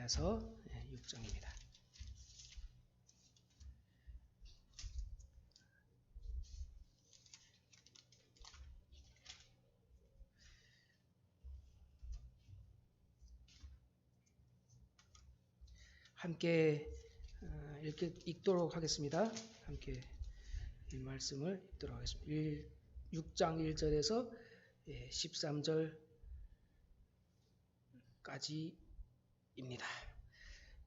이사야서 6장입니다. 함께 읽도록 하겠습니다. 함께 이 말씀을 읽도록 하겠습니다. 6장 1절에서 13절까지입니다.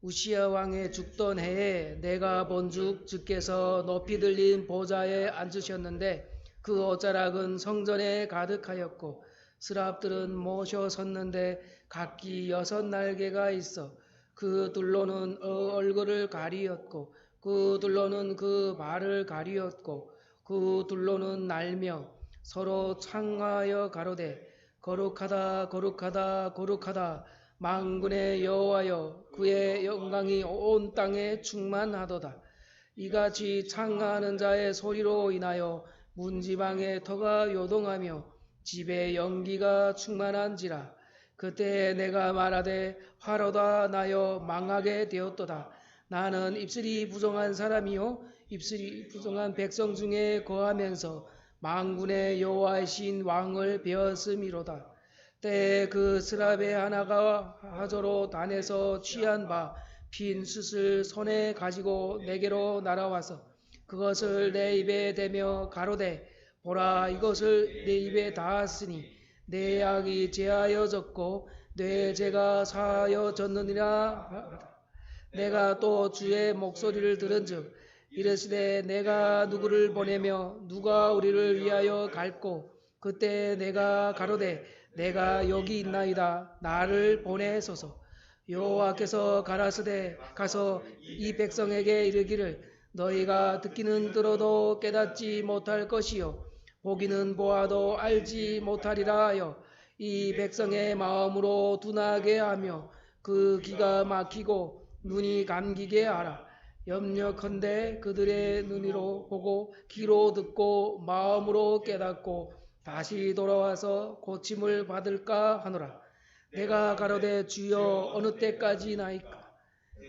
우시야 왕의 죽던 해에 내가 본즉 주께서 높이 들린 보좌에 앉으셨는데 그 옷자락은 성전에 가득하였고 스랍들은 모셔 섰는데 각기 6날개가 있어 그 둘로는 얼굴을 가리었고 그 둘로는 그 발을 가리었고 그 둘로는 날며 서로 창하여 가로되 거룩하다 거룩하다 거룩하다 만군의 여호와여 그의 영광이 온 땅에 충만하도다. 이같이 창하는 자의 소리로 인하여 문지방의 터가 요동하며 집에 연기가 충만한지라. 그때 내가 말하되 화로다 나여 망하게 되었도다. 나는 입술이 부정한 사람이요 입술이 부정한 백성 중에 거하면서 만군의 여호와이신 왕을 배웠음이로다. 때에 그 스랍의 하나가 하저로 단에서 취한 바 핀 숯을 손에 가지고 내게로 날아와서 그것을 내 입에 대며 가로되 보라 이것을 내 입에 닿았으니 내 악이 제하여졌고 내 죄가 사하여졌느니라. 내가 또 주의 목소리를 들은즉 이르시되 내가 누구를 보내며 누가 우리를 위하여 갈꼬. 그때 내가 가로되 내가 여기 있나이다. 나를 보내소서. 여호와께서 가라사대 가서 이 백성에게 이르기를 너희가 듣기는 들어도 깨닫지 못할 것이요 보기는 보아도 알지 못하리라 하여 이 백성의 마음으로 둔하게 하며 그 귀가 막히고 눈이 감기게 하라. 염려컨대 그들의 눈으로 보고 귀로 듣고 마음으로 깨닫고 다시 돌아와서 고침을 받을까 하노라. 내가 가로되 주여 어느 때까지나이까.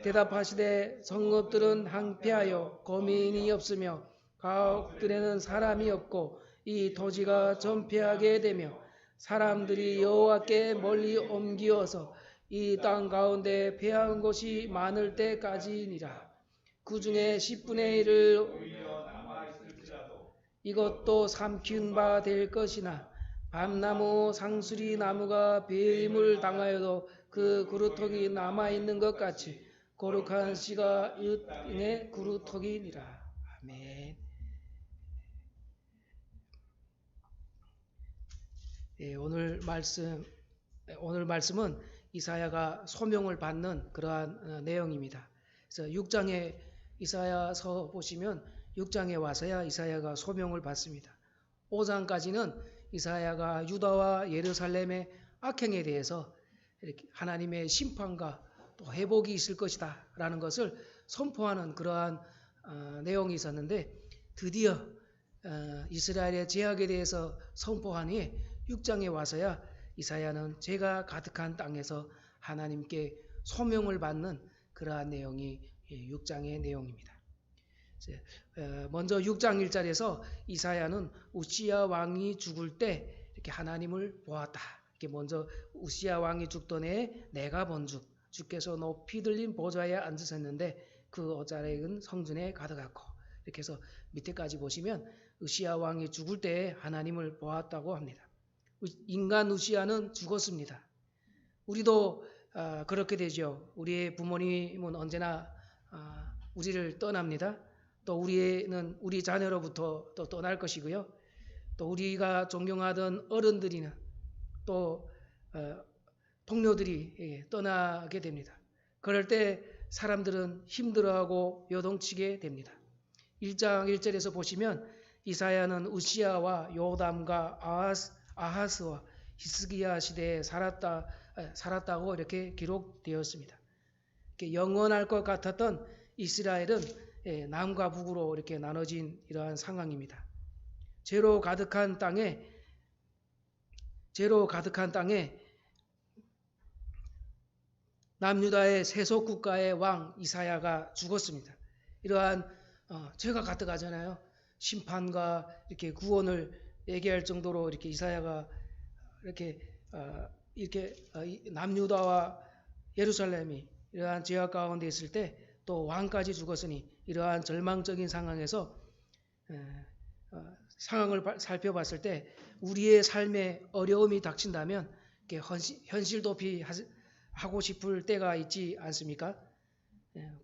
대답하시되 성읍들은 항폐하여 거민이 없으며 가옥들에는 사람이 없고 이 토지가 전폐하게 되며 사람들이 여호와께 멀리 옮기어서 이 땅 가운데 패한 곳이 많을 때까지니라. 그 중에 10분의 1을 이것도 삼키운 바 될 것이나 밤나무 상수리 나무가 배임을 당하여도 그 그루터기 남아있는 것 같이 거룩한 씨가 이 땅의 그루터기니라. 아멘. 오늘 말씀은 이사야가 소명을 받는 그러한 내용입니다. 그래서 6장에 이사야서 보시면 6장에 와서야 이사야가 소명을 받습니다. 5장까지는 이사야가 유다와 예루살렘의 악행에 대해서 이렇게 하나님의 심판과 또 회복이 있을 것이다 라는 것을 선포하는 그러한 내용이 있었는데 드디어 이스라엘의 죄악에 대해서 선포한 후에 6장에 와서야 이사야는 죄가 가득한 땅에서 하나님께 소명을 받는 그러한 내용이 6장의 내용입니다. 먼저 6장 1절에서 이사야는 우시야 왕이 죽을 때 이렇게 하나님을 보았다. 이렇게 먼저 우시야 왕이 죽던 해에 내가 본즉 주께서 높이 들린 보좌에 앉으셨는데 그 옷자락은 성전에 가득하고 이렇게 해서 밑에까지 보시면 우시야 왕이 죽을 때에 하나님을 보았다고 합니다. 인간 우시야는 죽었습니다. 우리도 그렇게 되죠. 우리의 부모님은 언제나 우리를 떠납니다. 또 우리는 우리 자녀로부터 또 떠날 것이고요. 또 우리가 존경하던 어른들이나 또 동료들이 떠나게 됩니다. 그럴 때 사람들은 힘들어하고 요동치게 됩니다. 1장 1절에서 보시면 이사야는 우시야와 요담과 아하스와 히스기야 시대에 살았다고 이렇게 기록되었습니다. 이렇게 영원할 것 같았던 이스라엘은 남과 북으로 이렇게 나눠진 이러한 상황입니다. 죄로 가득한 땅에 남유다의 세속 국가의 왕 이사야가 죽었습니다. 이러한 죄가 가득하잖아요. 심판과 이렇게 구원을 얘기할 정도로 이렇게 이사야가 이렇게 남유다와 예루살렘이 이러한 죄악 가운데 있을 때 또 왕까지 죽었으니 이러한 절망적인 상황에서 상황을 살펴봤을 때 우리의 삶에 어려움이 닥친다면 현실 도피 하고 싶을 때가 있지 않습니까?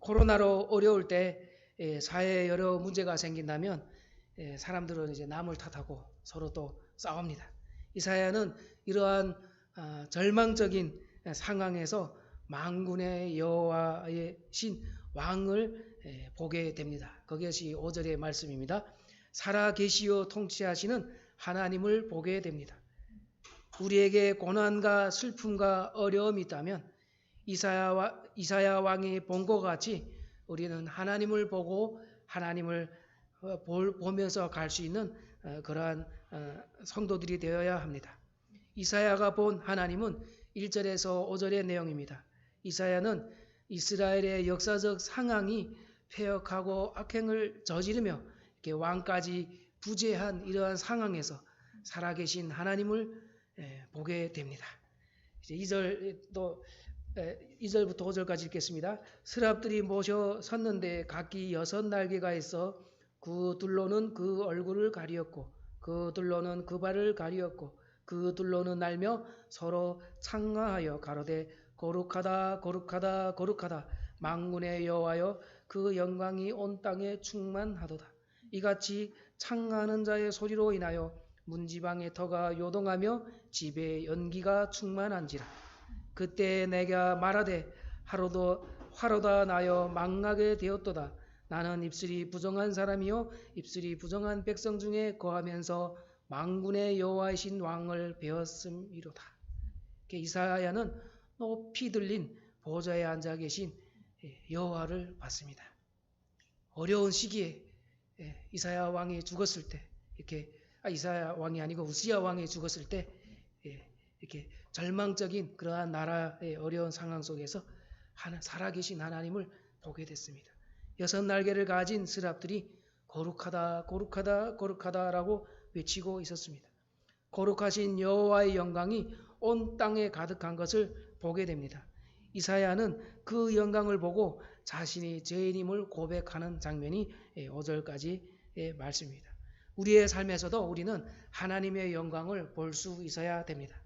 코로나로 어려울 때 사회에 여러 문제가 생긴다면 사람들은 이제 남을 탓하고 서로 또 싸웁니다. 이사야는 이러한 절망적인 상황에서 만군의 여호와의 신 왕을 보게 됩니다. 그것이 5절의 말씀입니다. 살아계시어 통치하시는 하나님을 보게 됩니다. 우리에게 고난과 슬픔과 어려움이 있다면 이사야 왕이 본 것 같이 우리는 하나님을 보고 하나님을 보면서 갈 수 있는 그러한 성도들이 되어야 합니다. 이사야가 본 하나님은 1절에서 5절의 내용입니다. 이사야는 이스라엘의 역사적 상황이 폐역하고 악행을 저지르며 이렇게 왕까지 부재한 이러한 상황에서 살아계신 하나님을 보게 됩니다. 이제 2절부터 5절까지 읽겠습니다. 스랍들이 모셔 섰는데 각기 6날개가 있어 그 둘로는 그 얼굴을 가리었고 그 둘로는 그 발을 가리었고 그 둘로는 날며 서로 창하하여 가로되 거룩하다 거룩하다 거룩하다 만군의 여호와여 그 영광이 온 땅에 충만하도다. 이같이 창하는 자의 소리로 인하여 문지방의 터가 요동하며 집에 연기가 충만한지라. 그때 내가 말하되 화로다 나여 망하게 되었도다. 나는 입술이 부정한 사람이요 입술이 부정한 백성 중에 거하면서 만군의 여호와이신 왕을 배웠음이로다. 이사야는 높이 들린 보좌에 앉아 계신 여호와를 봤습니다. 어려운 시기에 이사야 왕이 죽었을 때 이사야 왕이 아니고 우시야 왕이 죽었을 때 이렇게 절망적인 그러한 나라의 어려운 상황 속에서 살아계신 하나님을 보게 됐습니다. 6날개를 가진 스랍들이 거룩하다 거룩하다 거룩하다라고 외치고 있었습니다. 거룩하신 여호와의 영광이 온 땅에 가득한 것을 보게 됩니다. 이사야는 그 영광을 보고 자신이 죄인임을 고백하는 장면이 5절까지의 말씀입니다. 우리의 삶에서도 우리는 하나님의 영광을 볼 수 있어야 됩니다.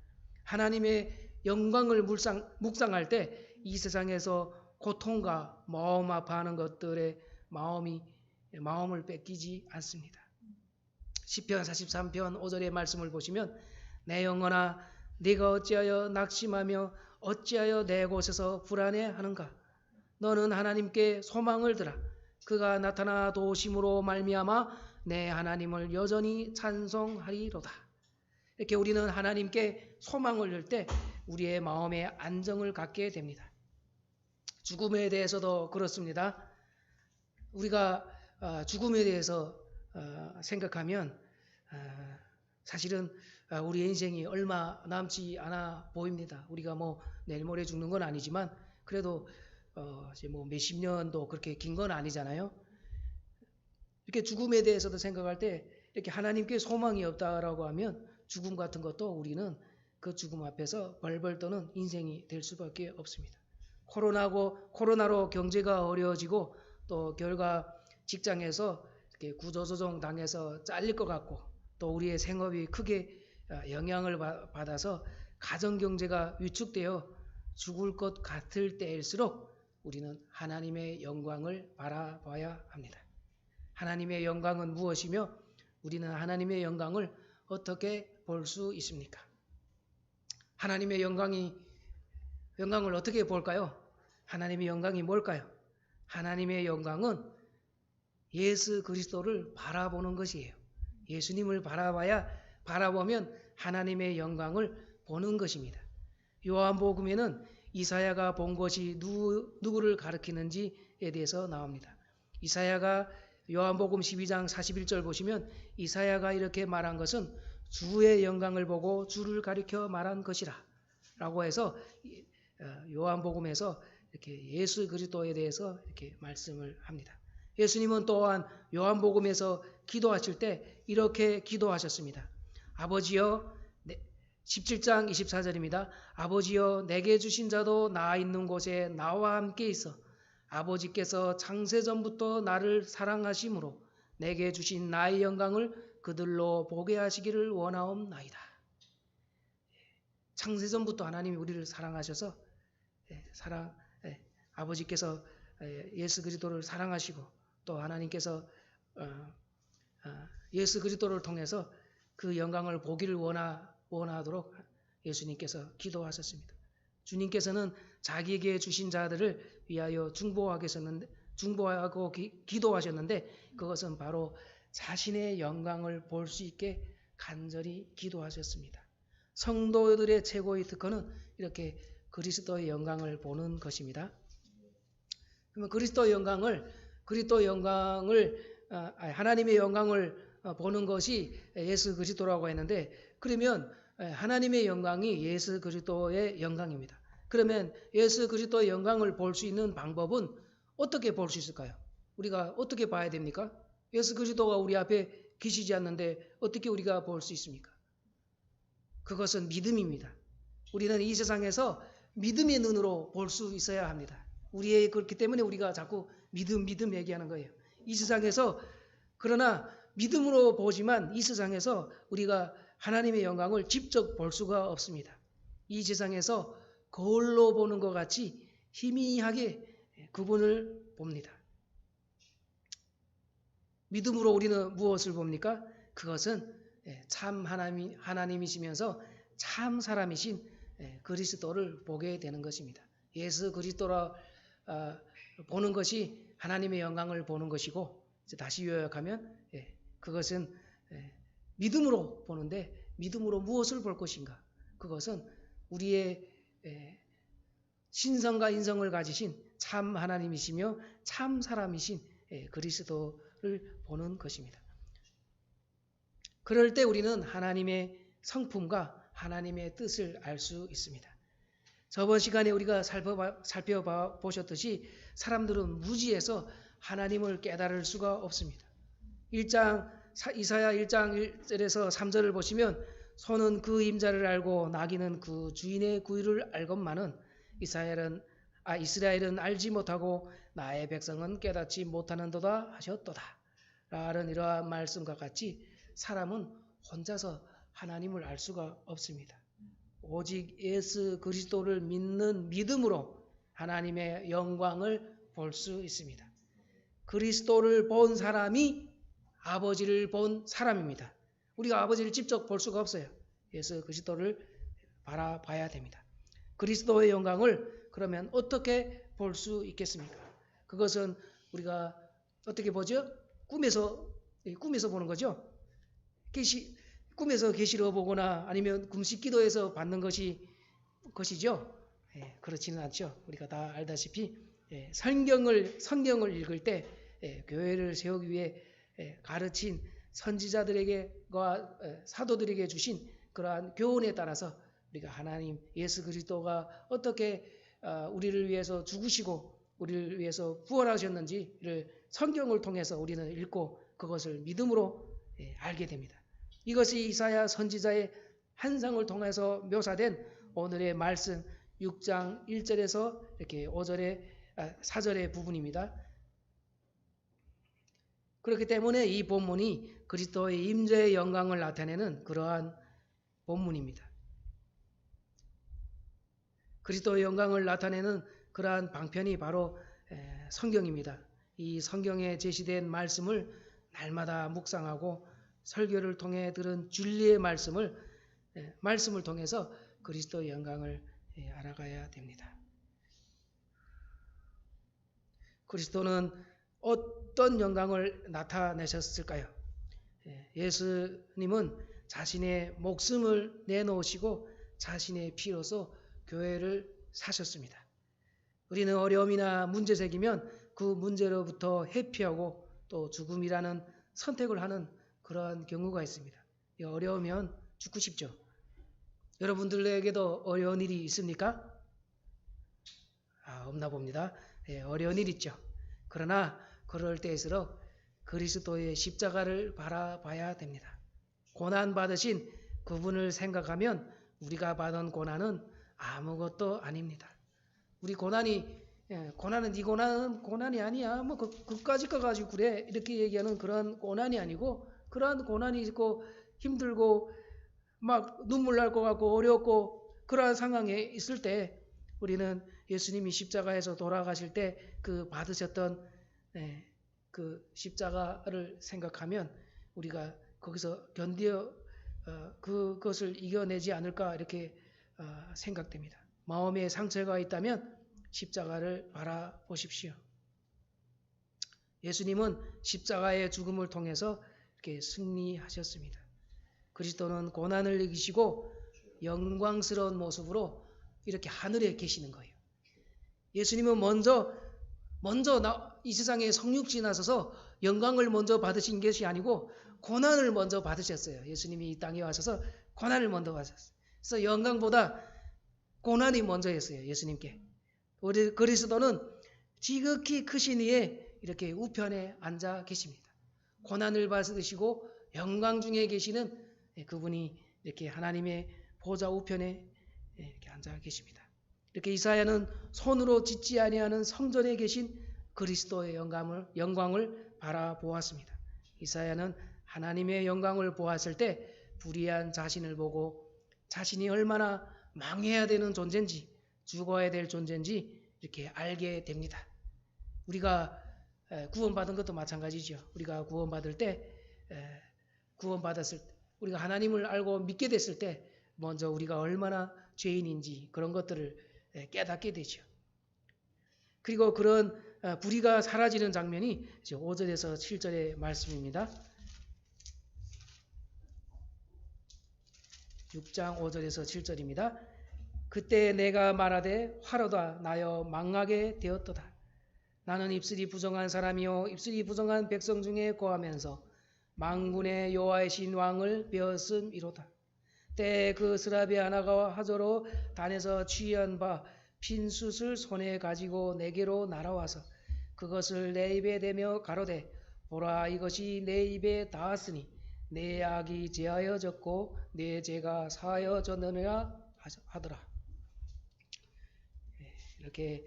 하나님의 영광을 묵상할 때 이 세상에서 고통과 마음 아파하는 것들의 마음을 뺏기지 않습니다. 시편 43편 5절의 말씀을 보시면 내 영혼아 네가 어찌하여 낙심하며 어찌하여 내 곳에서 불안해하는가. 너는 하나님께 소망을 들어 그가 나타나 도우심으로 말미암아 내 하나님을 여전히 찬송하리로다. 이렇게 우리는 하나님께 소망을 들 때 우리의 마음에 안정을 갖게 됩니다. 죽음에 대해서도 그렇습니다. 우리가 죽음에 대해서 생각하면 사실은 우리의 인생이 얼마 남지 않아 보입니다. 우리가 내일 모레 죽는 건 아니지만 그래도 이제 몇십 년도 그렇게 긴 건 아니잖아요. 이렇게 죽음에 대해서도 생각할 때 이렇게 하나님께 소망이 없다라고 하면 죽음 같은 것도 우리는 그 죽음 앞에서 벌벌 떠는 인생이 될 수밖에 없습니다. 코로나로 경제가 어려워지고 또 결과 직장에서 이렇게 구조조정 당해서 잘릴 것 같고 또 우리의 생업이 크게 영향을 받아서 가정경제가 위축되어 죽을 것 같을 때일수록 우리는 하나님의 영광을 바라봐야 합니다. 하나님의 영광은 무엇이며 우리는 하나님의 영광을 어떻게 볼 수 있습니까? 하나님의 영광을 어떻게 볼까요? 하나님의 영광이 뭘까요? 하나님의 영광은 예수 그리스도를 바라보는 것이에요. 예수님을 바라보면 하나님의 영광을 보는 것입니다. 요한복음에는 이사야가 본 것이 누구를 가리키는지에 대해서 나옵니다. 이사야가 요한복음 12장 41절 보시면 이사야가 이렇게 말한 것은 주의 영광을 보고 주를 가리켜 말한 것이라 라고 해서 요한복음에서 이렇게 예수 그리스도에 대해서 이렇게 말씀을 합니다. 예수님은 또한 요한복음에서 기도하실 때 이렇게 기도하셨습니다. 아버지여, 17장 24절입니다. 아버지여, 내게 주신 자도 나 있는 곳에 나와 함께 있어 아버지께서 창세전부터 나를 사랑하심으로 내게 주신 나의 영광을 그들로 보게 하시기를 원하옵나이다. 창세전부터 하나님이 우리를 사랑하셔서 아버지께서 예수 그리스도를 사랑하시고 또 하나님께서 예수 그리스도를 통해서 그 영광을 보기를 원하도록 예수님께서 기도하셨습니다. 주님께서는 자기에게 주신 자들을 위하여 중보하고 기도하셨는데 그것은 바로 자신의 영광을 볼 수 있게 간절히 기도하셨습니다. 성도들의 최고의 특권은 이렇게 그리스도의 영광을 보는 것입니다. 그러면 하나님의 영광을 보는 것이 예수 그리스도라고 했는데, 그러면 하나님의 영광이 예수 그리스도의 영광입니다. 그러면 예수 그리스도의 영광을 볼 수 있는 방법은 어떻게 볼 수 있을까요? 우리가 어떻게 봐야 됩니까? 예수 그리스도가 우리 앞에 계시지 않는데 어떻게 우리가 볼 수 있습니까? 그것은 믿음입니다. 우리는 이 세상에서 믿음의 눈으로 볼 수 있어야 합니다. 그렇기 때문에 우리가 자꾸 믿음 얘기하는 거예요. 이 세상에서, 그러나 믿음으로 보지만 이 세상에서 우리가 하나님의 영광을 직접 볼 수가 없습니다. 이 세상에서 거울로 보는 것 같이 희미하게 그분을 봅니다. 믿음으로 우리는 무엇을 봅니까? 그것은 참 하나님이시면서 참 사람이신 그리스도를 보게 되는 것입니다. 예수 그리스도라 보는 것이 하나님의 영광을 보는 것이고, 다시 요약하면 그것은 믿음으로 보는데, 믿음으로 무엇을 볼 것인가? 그것은 우리의 신성과 인성을 가지신 참 하나님이시며 참 사람이신 그리스도를 보는 것입니다. 그럴 때 우리는 하나님의 성품과 하나님의 뜻을 알 수 있습니다. 저번 시간에 우리가 살펴보셨듯이 사람들은 무지해서 하나님을 깨달을 수가 없습니다. 이사야 1장 1절에서 3절을 보시면 소는 그 임자를 알고 나귀는 그 주인의 구유를 알건만은 이스라엘은 알지 못하고 나의 백성은 깨닫지 못하는도다 하셨도다. 라는 이러한 말씀과 같이 사람은 혼자서 하나님을 알 수가 없습니다. 오직 예수 그리스도를 믿는 믿음으로 하나님의 영광을 볼 수 있습니다. 그리스도를 본 사람이 아버지를 본 사람입니다. 우리가 아버지를 직접 볼 수가 없어요. 예수 그리스도를 바라봐야 됩니다. 그리스도의 영광을 그러면 어떻게 볼 수 있겠습니까? 그것은 우리가 어떻게 보죠? 꿈에서 보는 거죠. 꿈에서 계시로 보거나 아니면 금식 기도에서 받는 것이죠. 그렇지는 않죠. 우리가 다 알다시피 성경을 읽을 때 교회를 세우기 위해 가르친 선지자들에게와 사도들에게 주신 그러한 교훈에 따라서 우리가 하나님 예수 그리스도가 어떻게 우리를 위해서 죽으시고 우리를 위해서 부활하셨는지를 성경을 통해서 우리는 읽고 그것을 믿음으로 알게 됩니다. 이것이 이사야 선지자의 환상을 통해서 묘사된 오늘의 말씀 6장 1절에서 이렇게 4절의 부분입니다. 그렇기 때문에 이 본문이 그리스도의 임재의 영광을 나타내는 그러한 본문입니다. 그리스도의 영광을 나타내는 그러한 방편이 바로 성경입니다. 이 성경에 제시된 말씀을 날마다 묵상하고 설교를 통해 들은 진리의 말씀을 통해서 그리스도의 영광을 알아가야 됩니다. 그리스도는 어떤 영광을 나타내셨을까요? 예수님은 자신의 목숨을 내놓으시고 자신의 피로서 교회를 사셨습니다. 우리는 어려움이나 문제생기면 그 문제로부터 회피하고 또 죽음이라는 선택을 하는 그러한 경우가 있습니다. 어려우면 죽고 싶죠. 여러분들에게도 어려운 일이 있습니까? 없나 봅니다. 어려운 일 있죠. 그러나 그럴 때일수록 그리스도의 십자가를 바라봐야 됩니다. 고난 받으신 그분을 생각하면 우리가 받은 고난은 아무것도 아닙니다. 우리 고난은 네 고난은 고난이 아니야. 뭐 그까짓 거 가지고 그래. 이렇게 얘기하는 그런 고난이 아니고, 그러한 고난이 있고 힘들고 막 눈물 날 것 같고 어렵고 그러한 상황에 있을 때 우리는 예수님이 십자가에서 돌아가실 때 그 받으셨던 그 십자가를 생각하면 우리가 거기서 그것을 이겨내지 않을까 이렇게 생각됩니다. 마음에 상처가 있다면 십자가를 바라보십시오. 예수님은 십자가의 죽음을 통해서 이렇게 승리하셨습니다. 그리스도는 고난을 이기시고 영광스러운 모습으로 이렇게 하늘에 계시는 거예요. 예수님은 먼저 이 세상에 성육지 나서서 영광을 먼저 받으신 것이 아니고 고난을 먼저 받으셨어요. 예수님이 이 땅에 와셔서 고난을 먼저 받으셨어요. 그래서 영광보다 고난이 먼저였어요. 예수님께. 우리 그리스도는 지극히 크신 이에 이렇게 우편에 앉아 계십니다. 고난을 받으시고 영광 중에 계시는 그분이 이렇게 하나님의 보좌 우편에 이렇게 앉아 계십니다. 이렇게 이사야는 손으로 짓지 아니하는 성전에 계신 그리스도의 영광을 바라보았습니다. 이사야는 하나님의 영광을 보았을 때 불의한 자신을 보고 자신이 얼마나 망해야 되는 존재인지, 죽어야 될 존재인지 이렇게 알게 됩니다. 우리가 구원받은 것도 마찬가지죠. 우리가 구원받을 때 우리가 하나님을 알고 믿게 됐을 때 먼저 우리가 얼마나 죄인인지 그런 것들을 깨닫게 되죠. 그리고 그런 불의가 사라지는 장면이 5절에서 7절의 말씀입니다. 6장 5절에서 7절입니다. 그때 내가 말하되 화로다 나여 망하게 되었도다. 나는 입술이 부정한 사람이요 입술이 부정한 백성 중에 거하면서 만군의 여호와이신 왕을 배웠음이로다. 때에 그 스라비 하나가 하저로 단에서 취한 바 핀숯을 손에 가지고 내게로 날아와서 그것을 내 입에 대며 가로되 보라 이것이 내 입에 닿았으니 내 악이 제하여졌고 내 죄가 사하여졌느니라 하더라. 이렇게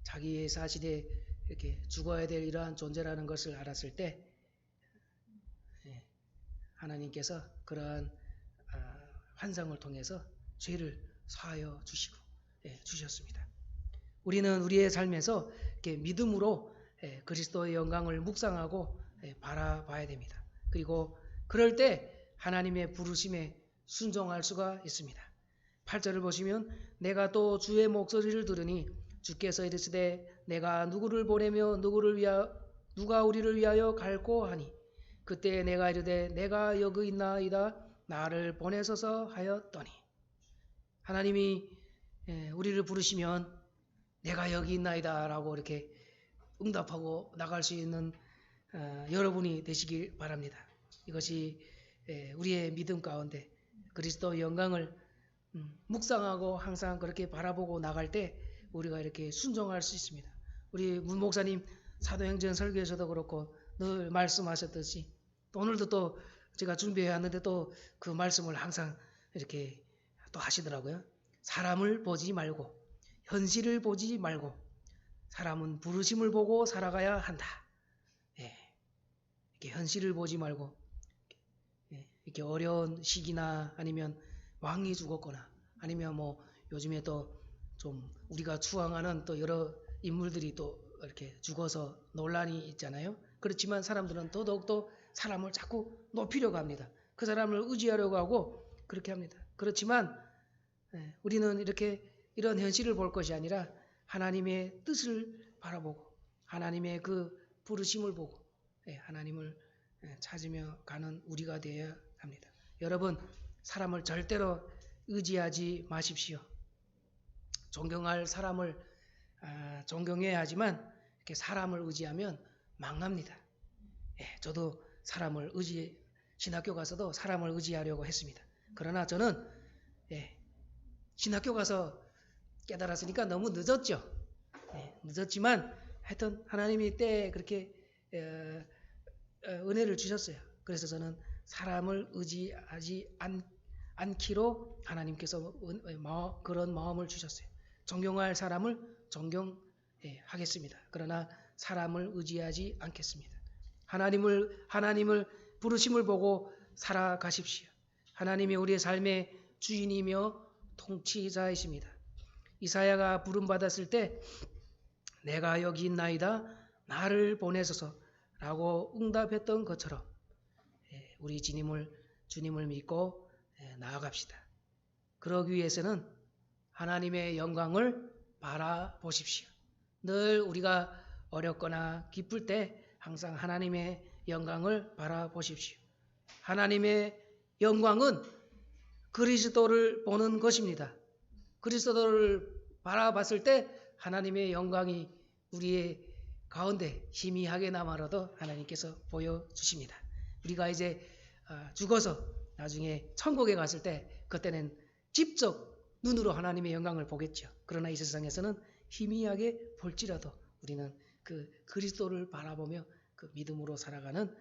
자기의 사실에 이렇게 죽어야 될 이러한 존재라는 것을 알았을 때 하나님께서 그러한 환상을 통해서 죄를 사하여 주시고 주셨습니다. 우리는 우리의 삶에서 이렇게 믿음으로 그리스도의 영광을 묵상하고 바라봐야 됩니다. 그리고 그럴 때 하나님의 부르심에 순종할 수가 있습니다. 8절을 보시면 내가 또 주의 목소리를 들으니 주께서 이르시되 내가 누구를 보내며 누가 우리를 위하여 갈꼬 하니 그때 내가 이르되 내가 여기 있나이다 나를 보내소서 하였더니 하나님이 우리를 부르시면 내가 여기 있나이다 라고 이렇게 응답하고 나갈 수 있는 여러분이 되시길 바랍니다. 이것이 우리의 믿음 가운데 그리스도의 영광을 묵상하고 항상 그렇게 바라보고 나갈 때 우리가 이렇게 순종할 수 있습니다. 우리 문 목사님 사도행전 설교에서도 그렇고 늘 말씀하셨듯이 또 오늘도 또 제가 준비해 왔는데 또 그 말씀을 항상 이렇게 또 하시더라고요. 사람을 보지 말고 현실을 보지 말고 사람은 부르심을 보고 살아가야 한다. 이렇게 현실을 보지 말고 이렇게 어려운 시기나 아니면 왕이 죽었거나 아니면 뭐 요즘에 또 좀 우리가 추앙하는 또 여러 인물들이 또 이렇게 죽어서 논란이 있잖아요. 그렇지만 사람들은 더더욱더 사람을 자꾸 높이려고 합니다. 그 사람을 의지하려고 하고 그렇게 합니다. 그렇지만 우리는 이렇게 이런 현실을 볼 것이 아니라 하나님의 뜻을 바라보고 하나님의 그 부르심을 보고 하나님을 찾으며 가는 우리가 되어야 합니다. 여러분 사람을 절대로 의지하지 마십시오. 존경할 사람을 존경해야 하지만 이렇게 사람을 의지하면 망합니다. 저도 신학교 가서도 사람을 의지하려고 했습니다. 그러나 저는 신학교 가서 깨달았으니까 너무 늦었죠. 네, 늦었지만 하여튼 하나님이 때에 그렇게 은혜를 주셨어요. 그래서 저는 사람을 의지하지 않기로 하나님께서 그런 마음을 주셨어요. 존경할 사람을 존경하겠습니다. 그러나 사람을 의지하지 않겠습니다. 하나님을 부르심을 보고 살아가십시오. 하나님이 우리의 삶의 주인이며 통치자이십니다. 이사야가 부름받았을 때 내가 여기 있나이다 나를 보내소서라고 응답했던 것처럼 우리 주님을 믿고 나아갑시다. 그러기 위해서는 하나님의 영광을 바라보십시오. 늘 우리가 어렵거나 기쁠 때 항상 하나님의 영광을 바라보십시오. 하나님의 영광은 그리스도를 보는 것입니다. 그리스도를 바라봤을 때 하나님의 영광이 우리의 가운데 희미하게 남아라도 하나님께서 보여주십니다. 우리가 이제 죽어서 나중에 천국에 갔을 때 그때는 직접 눈으로 하나님의 영광을 보겠죠. 그러나 이 세상에서는 희미하게 볼지라도 우리는 그 그리스도를 바라보며 그 믿음으로 살아가는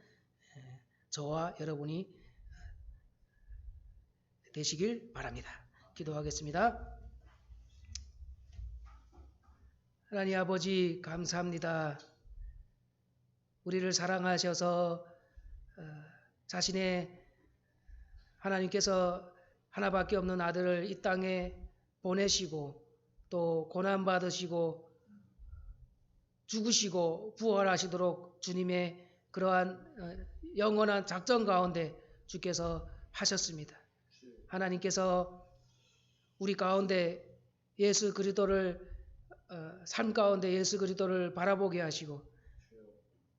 저와 여러분이 되시길 바랍니다. 기도하겠습니다. 하나님 아버지 감사합니다. 우리를 사랑하셔서 자신의 하나님께서 하나밖에 없는 아들을 이 땅에 보내시고 또 고난받으시고 죽으시고 부활하시도록 주님의 그러한 영원한 작전 가운데 주께서 하셨습니다. 하나님께서 우리 가운데 예수 그리스도를 삶 가운데 예수 그리스도를 바라보게 하시고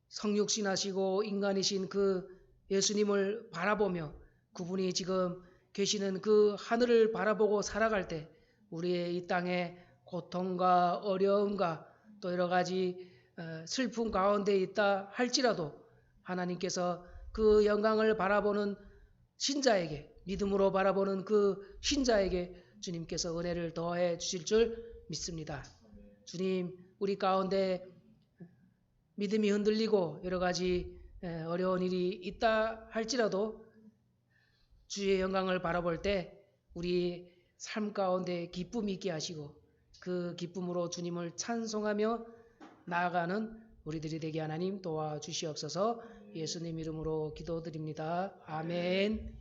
성육신하시고 인간이신 그 예수님을 바라보며 그분이 지금 계시는 그 하늘을 바라보고 살아갈 때 우리의 이 땅의 고통과 어려움과 또 여러 가지 슬픔 가운데 있다 할지라도 하나님께서 그 영광을 바라보는 신자에게 믿음으로 바라보는 그 신자에게 주님께서 은혜를 더해 주실 줄 믿습니다. 주님 우리 가운데 믿음이 흔들리고 여러 가지 어려운 일이 있다 할지라도 주의 영광을 바라볼 때 우리 삶 가운데 기쁨이 있게 하시고 그 기쁨으로 주님을 찬송하며 나아가는 우리들이 되게 하나님 도와주시옵소서. 예수님 이름으로 기도드립니다. 아멘.